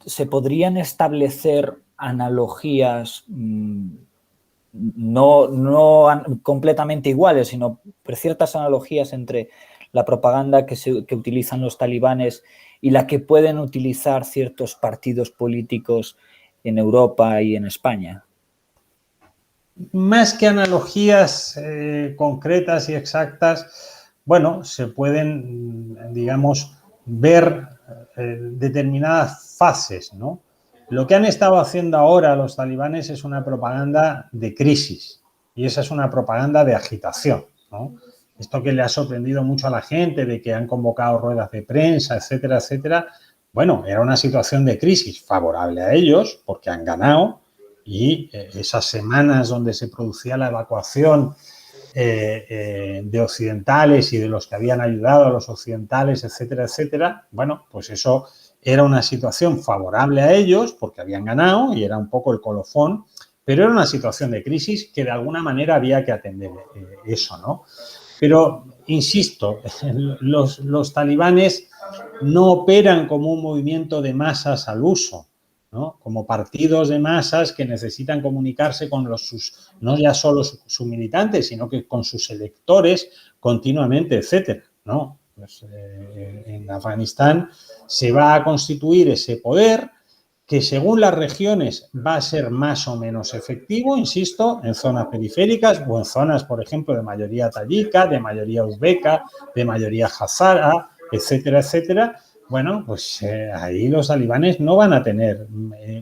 ¿se podrían establecer analogías no completamente iguales, sino ciertas analogías entre la propaganda que utilizan los talibanes y la que pueden utilizar ciertos partidos políticos en Europa y en España? Más que analogías concretas y exactas, bueno, se pueden, digamos, ver determinadas fases, ¿no? Lo que han estado haciendo ahora los talibanes es una propaganda de crisis y esa es una propaganda de agitación, ¿no? Esto que le ha sorprendido mucho a la gente de que han convocado ruedas de prensa, etcétera, etcétera, bueno, era una situación de crisis favorable a ellos porque han ganado y esas semanas donde se producía la evacuación de occidentales y de los que habían ayudado a los occidentales, etcétera, etcétera, bueno, pues eso era una situación favorable a ellos porque habían ganado y era un poco el colofón, pero era una situación de crisis que de alguna manera había que atender eso, ¿no? Pero, insisto, los talibanes no operan como un movimiento de masas al uso, ¿no? Como partidos de masas que necesitan comunicarse con no ya solo sus militantes, sino que con sus electores continuamente, etcétera, ¿no? Pues, en Afganistán se va a constituir ese poder que según las regiones va a ser más o menos efectivo, insisto, en zonas periféricas o en zonas, por ejemplo, de mayoría tayika, de mayoría uzbeka, de mayoría hazara, etcétera, etcétera. Bueno, pues ahí los talibanes no van a tener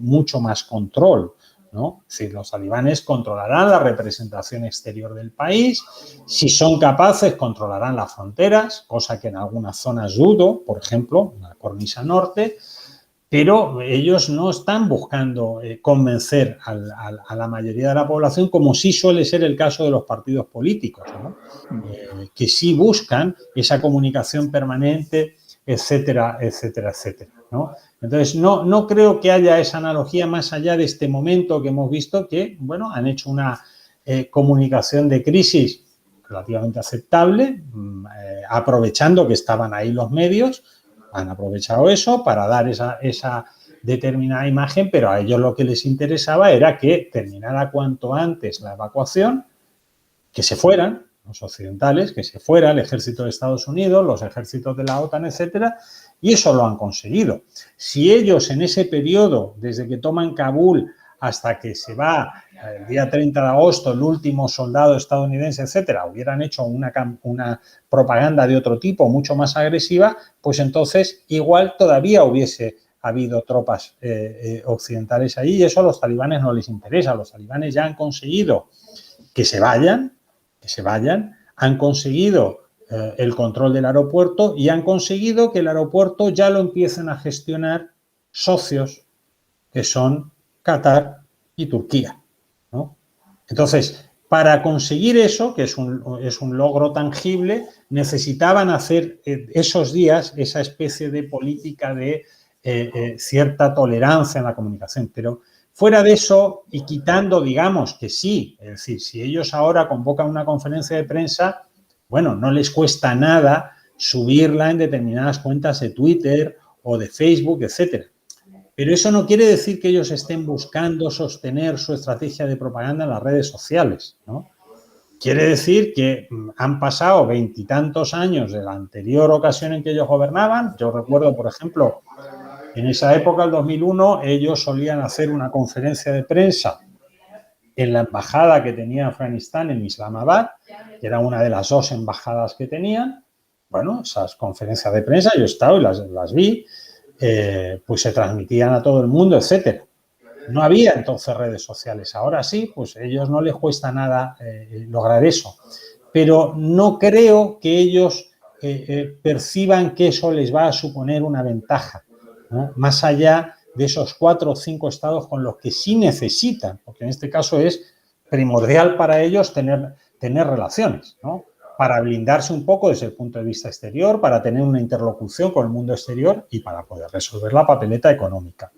mucho más control, ¿no? Es decir, los talibanes controlarán la representación exterior del país, si son capaces controlarán las fronteras, cosa que en algunas zonas dudo, por ejemplo, en la cornisa norte, pero ellos no están buscando convencer a la mayoría de la población, como sí suele ser el caso de los partidos políticos, ¿no? Que sí buscan esa comunicación permanente, etcétera, etcétera, etcétera, ¿no? Entonces, no creo que haya esa analogía más allá de este momento que hemos visto que, bueno, han hecho una comunicación de crisis relativamente aceptable, aprovechando que estaban ahí los medios. Han aprovechado eso para dar esa determinada imagen, pero a ellos lo que les interesaba era que terminara cuanto antes la evacuación, que se fueran los occidentales, que se fuera el ejército de Estados Unidos, los ejércitos de la OTAN, etcétera, y eso lo han conseguido. Si ellos en ese periodo, desde que toman Kabul hasta que se va el día 30 de agosto el último soldado estadounidense, etcétera, hubieran hecho una propaganda de otro tipo, mucho más agresiva, pues entonces igual todavía hubiese habido tropas occidentales ahí y eso a los talibanes no les interesa. Los talibanes ya han conseguido que se vayan, han conseguido el control del aeropuerto y han conseguido que el aeropuerto ya lo empiecen a gestionar socios que son Qatar y Turquía, ¿no? Entonces, para conseguir eso, que es un logro tangible, necesitaban hacer esos días esa especie de política de cierta tolerancia en la comunicación. Pero fuera de eso y quitando, digamos, que sí, es decir, si ellos ahora convocan una conferencia de prensa, bueno, no les cuesta nada subirla en determinadas cuentas de Twitter o de Facebook, etcétera. Pero eso no quiere decir que ellos estén buscando sostener su estrategia de propaganda en las redes sociales, ¿no? Quiere decir que han pasado 20 y tantos años de la anterior ocasión en que ellos gobernaban. Yo recuerdo, por ejemplo, en esa época, el 2001, ellos solían hacer una conferencia de prensa en la embajada que tenía Afganistán en Islamabad, que era una de las 2 embajadas que tenían. Bueno, esas conferencias de prensa yo he estado y las vi, pues se transmitían a todo el mundo, etcétera. No había entonces redes sociales. Ahora sí, pues a ellos no les cuesta nada lograr eso. Pero no creo que ellos perciban que eso les va a suponer una ventaja, ¿no? Más allá de esos 4 o 5 estados con los que sí necesitan, porque en este caso es primordial para ellos tener relaciones, ¿no? Para blindarse un poco desde el punto de vista exterior, para tener una interlocución con el mundo exterior y para poder resolver la papeleta económica.